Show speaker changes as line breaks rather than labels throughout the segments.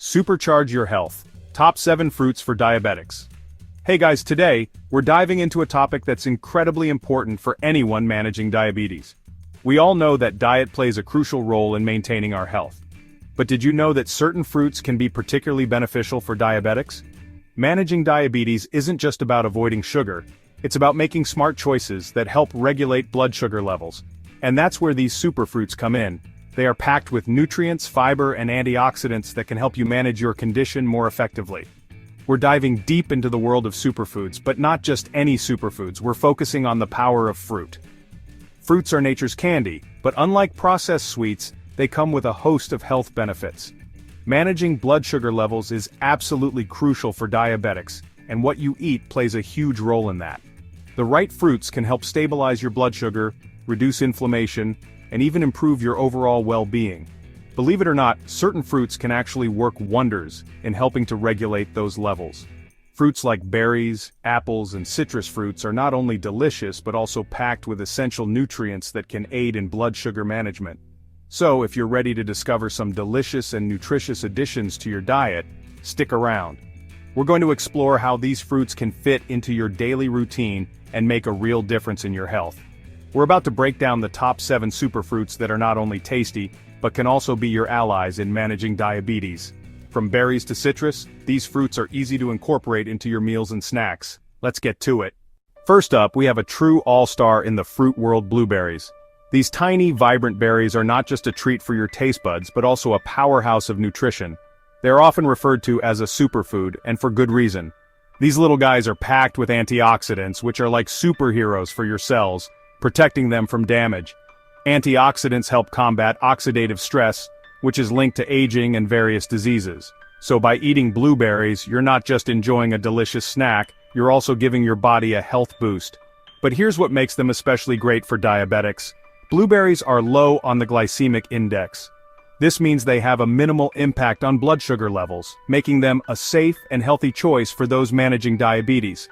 Supercharge your health. Top 7 fruits for diabetics. Hey guys, today, we're diving into a topic that's incredibly important for anyone managing diabetes. We all know that diet plays a crucial role in maintaining our health. But did you know that certain fruits can be particularly beneficial for diabetics? Managing diabetes isn't just about avoiding sugar, it's about making smart choices that help regulate blood sugar levels. And that's where these superfruits come in. They are packed with nutrients, fiber, and antioxidants that can help you manage your condition more effectively. We're diving deep into the world of superfoods, but not just any superfoods. We're focusing on the power of fruit. Fruits are nature's candy, but unlike processed sweets, they come with a host of health benefits. Managing blood sugar levels is absolutely crucial for diabetics, and what you eat plays a huge role in that. The right fruits can help stabilize your blood sugar, reduce inflammation, and even improve your overall well-being. Believe it or not, certain fruits can actually work wonders in helping to regulate those levels. Fruits like berries, apples, and citrus fruits are not only delicious but also packed with essential nutrients that can aid in blood sugar management. So, if you're ready to discover some delicious and nutritious additions to your diet, stick around. We're going to explore how these fruits can fit into your daily routine and make a real difference in your health. We're about to break down the top 7 superfruits that are not only tasty, but can also be your allies in managing diabetes. From berries to citrus, these fruits are easy to incorporate into your meals and snacks. Let's get to it. First up, we have a true all-star in the fruit world: blueberries. These tiny, vibrant berries are not just a treat for your taste buds, but also a powerhouse of nutrition. They are often referred to as a superfood, and for good reason. These little guys are packed with antioxidants, which are like superheroes for your cells, protecting them from damage. Antioxidants help combat oxidative stress, which is linked to aging and various diseases. So by eating blueberries, you're not just enjoying a delicious snack, you're also giving your body a health boost. But here's what makes them especially great for diabetics. Blueberries are low on the glycemic index. This means they have a minimal impact on blood sugar levels, making them a safe and healthy choice for those managing diabetes.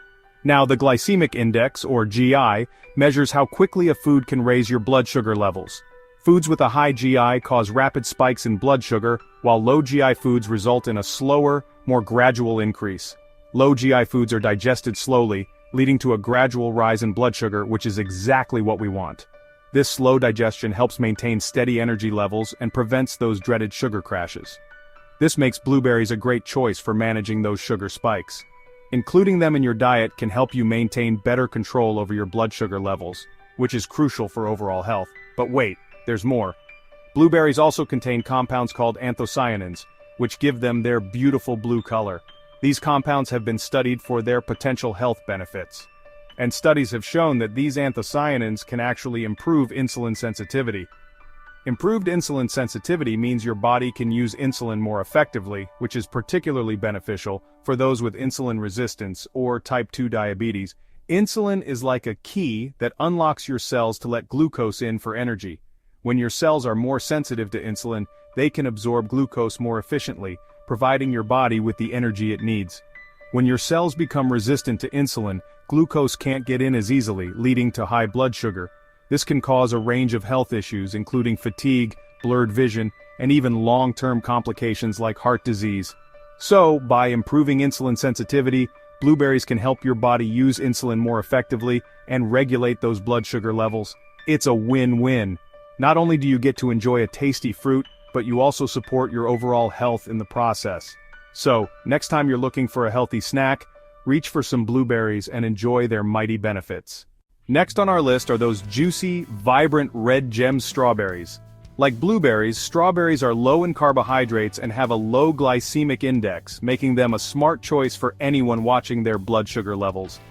Now, the glycemic index, or GI, measures how quickly a food can raise your blood sugar levels. Foods with a high GI cause rapid spikes in blood sugar, while low GI foods result in a slower, more gradual increase. Low GI foods are digested slowly, leading to a gradual rise in blood sugar, which is exactly what we want. This slow digestion helps maintain steady energy levels and prevents those dreaded sugar crashes. This makes blueberries a great choice for managing those sugar spikes. Including them in your diet can help you maintain better control over your blood sugar levels, which is crucial for overall health. But wait, there's more. Blueberries also contain compounds called anthocyanins, which give them their beautiful blue color. These compounds have been studied for their potential health benefits. And studies have shown that these anthocyanins can actually improve insulin sensitivity. Improved insulin sensitivity means your body can use insulin more effectively, which is particularly beneficial for those with insulin resistance or type 2 diabetes. Insulin is like a key that unlocks your cells to let glucose in for energy. When your cells are more sensitive to insulin, they can absorb glucose more efficiently, providing your body with the energy it needs. When your cells become resistant to insulin, glucose can't get in as easily, leading to high blood sugar. This can cause a range of health issues, including fatigue, blurred vision, and even long-term complications like heart disease. So, by improving insulin sensitivity, blueberries can help your body use insulin more effectively and regulate those blood sugar levels. It's a win-win. Not only do you get to enjoy a tasty fruit, but you also support your overall health in the process. So, next time you're looking for a healthy snack, reach for some blueberries and enjoy their mighty benefits. Next on our list are those juicy, vibrant red gem strawberries. Like blueberries, strawberries are low in carbohydrates and have a low glycemic index, making them a smart choice for anyone watching their blood sugar levels.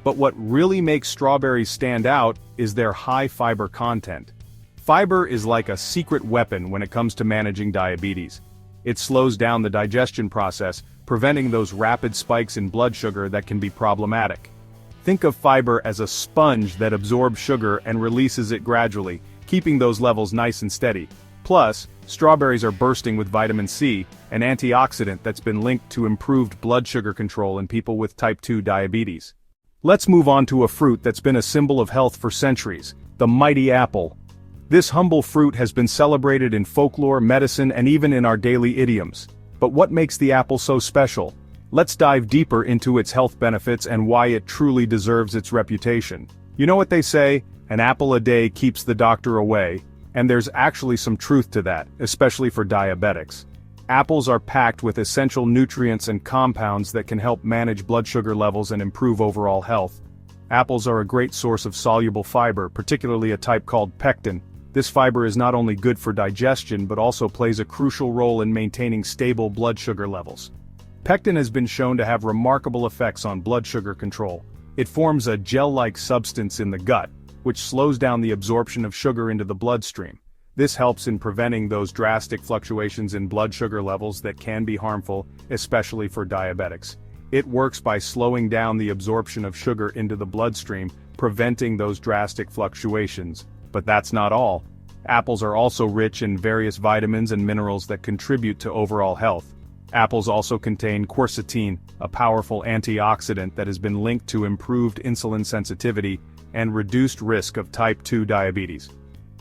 But what really makes strawberries stand out is their high fiber content. Fiber is like a secret weapon when it comes to managing diabetes. It slows down the digestion process, preventing those rapid spikes in blood sugar that can be problematic. Think of fiber as a sponge that absorbs sugar and releases it gradually, keeping those levels nice and steady. Plus, strawberries are bursting with vitamin C, an antioxidant that's been linked to improved blood sugar control in people with type 2 diabetes. Let's move on to a fruit that's been a symbol of health for centuries, the mighty apple. This humble fruit has been celebrated in folklore, medicine, and even in our daily idioms. But what makes the apple so special? Let's dive deeper into its health benefits and why it truly deserves its reputation. You know what they say, an apple a day keeps the doctor away, and there's actually some truth to that, especially for diabetics. Apples are packed with essential nutrients and compounds that can help manage blood sugar levels and improve overall health. Apples are a great source of soluble fiber, particularly a type called pectin. This fiber is not only good for digestion but also plays a crucial role in maintaining stable blood sugar levels. Pectin has been shown to have remarkable effects on blood sugar control. It forms a gel-like substance in the gut, which slows down the absorption of sugar into the bloodstream. This helps in preventing those drastic fluctuations in blood sugar levels that can be harmful, especially for diabetics. It works by slowing down the absorption of sugar into the bloodstream, preventing those drastic fluctuations. But that's not all. Apples are also rich in various vitamins and minerals that contribute to overall health. Apples also contain quercetin, a powerful antioxidant that has been linked to improved insulin sensitivity and reduced risk of type 2 diabetes.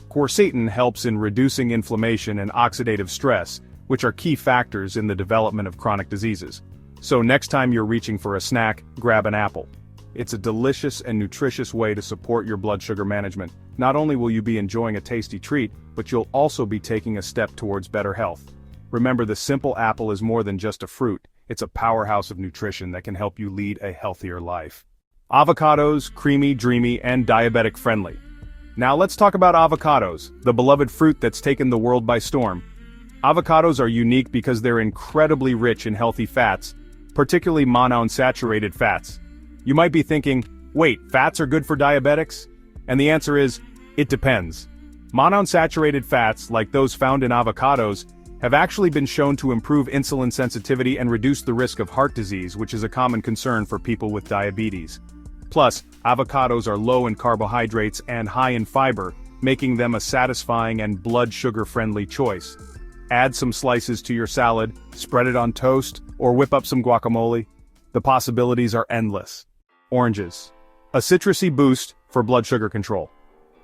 Quercetin helps in reducing inflammation and oxidative stress, which are key factors in the development of chronic diseases. So next time you're reaching for a snack, grab an apple. It's a delicious and nutritious way to support your blood sugar management. Not only will you be enjoying a tasty treat, but you'll also be taking a step towards better health. Remember, the simple apple is more than just a fruit, it's a powerhouse of nutrition that can help you lead a healthier life. Avocados, creamy, dreamy, and diabetic-friendly. Now let's talk about avocados, the beloved fruit that's taken the world by storm. Avocados are unique because they're incredibly rich in healthy fats, particularly monounsaturated fats. You might be thinking, wait, fats are good for diabetics? And the answer is, it depends. Monounsaturated fats, like those found in avocados, have actually been shown to improve insulin sensitivity and reduce the risk of heart disease, which is a common concern for people with diabetes. Plus, avocados are low in carbohydrates and high in fiber, making them a satisfying and blood sugar-friendly choice. Add some slices to your salad, spread it on toast, or whip up some guacamole. The possibilities are endless. Oranges. A citrusy boost for blood sugar control.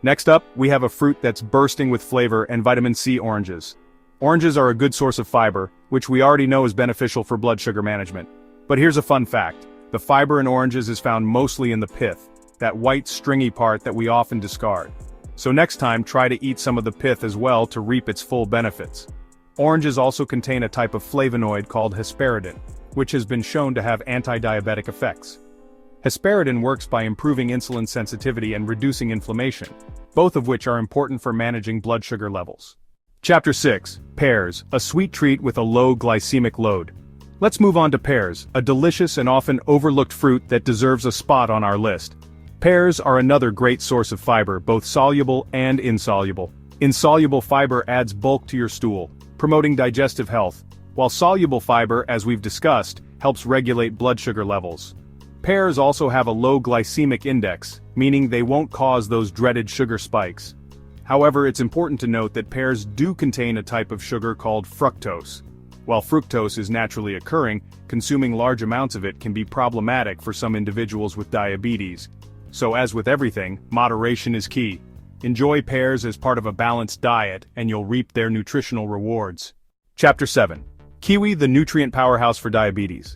Next up, we have a fruit that's bursting with flavor and vitamin C: oranges. Oranges are a good source of fiber, which we already know is beneficial for blood sugar management. But here's a fun fact. The fiber in oranges is found mostly in the pith, that white stringy part that we often discard. So next time, try to eat some of the pith as well to reap its full benefits. Oranges also contain a type of flavonoid called hesperidin, which has been shown to have anti-diabetic effects. Hesperidin works by improving insulin sensitivity and reducing inflammation, both of which are important for managing blood sugar levels. Chapter 6. Pears, a sweet treat with a low glycemic load. Let's move on to pears, a delicious and often overlooked fruit that deserves a spot on our list. Pears are another great source of fiber, both soluble and insoluble. Insoluble fiber adds bulk to your stool, promoting digestive health, while soluble fiber, as we've discussed, helps regulate blood sugar levels. Pears also have a low glycemic index, meaning they won't cause those dreaded sugar spikes. However, it's important to note that pears do contain a type of sugar called fructose. While fructose is naturally occurring, consuming large amounts of it can be problematic for some individuals with diabetes. So as with everything, moderation is key. Enjoy pears as part of a balanced diet, and you'll reap their nutritional rewards. Chapter 7. Kiwi, the nutrient powerhouse for diabetes.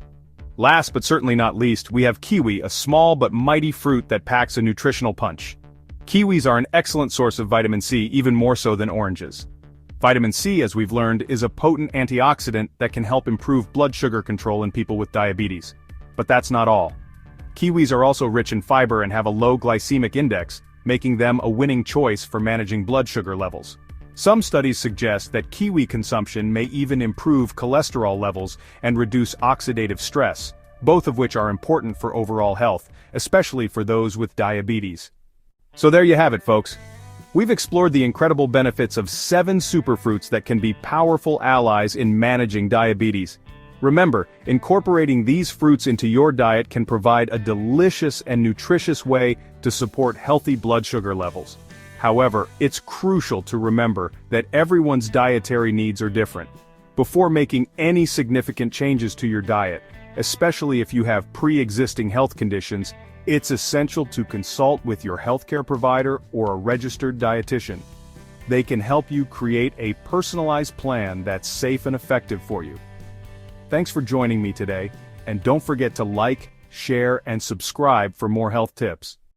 Last but certainly not least, we have kiwi, a small but mighty fruit that packs a nutritional punch. Kiwis are an excellent source of vitamin C, even more so than oranges. Vitamin C, as we've learned, is a potent antioxidant that can help improve blood sugar control in people with diabetes. But that's not all. Kiwis are also rich in fiber and have a low glycemic index, making them a winning choice for managing blood sugar levels. Some studies suggest that kiwi consumption may even improve cholesterol levels and reduce oxidative stress, both of which are important for overall health, especially for those with diabetes. So there you have it, folks. We've explored the incredible benefits of 7 superfruits that can be powerful allies in managing diabetes. Remember, incorporating these fruits into your diet can provide a delicious and nutritious way to support healthy blood sugar levels. However, it's crucial to remember that everyone's dietary needs are different. Before making any significant changes to your diet, especially if you have pre-existing health conditions, it's essential to consult with your healthcare provider or a registered dietitian. They can help you create a personalized plan that's safe and effective for you. Thanks for joining me today, and don't forget to like, share, and subscribe for more health tips.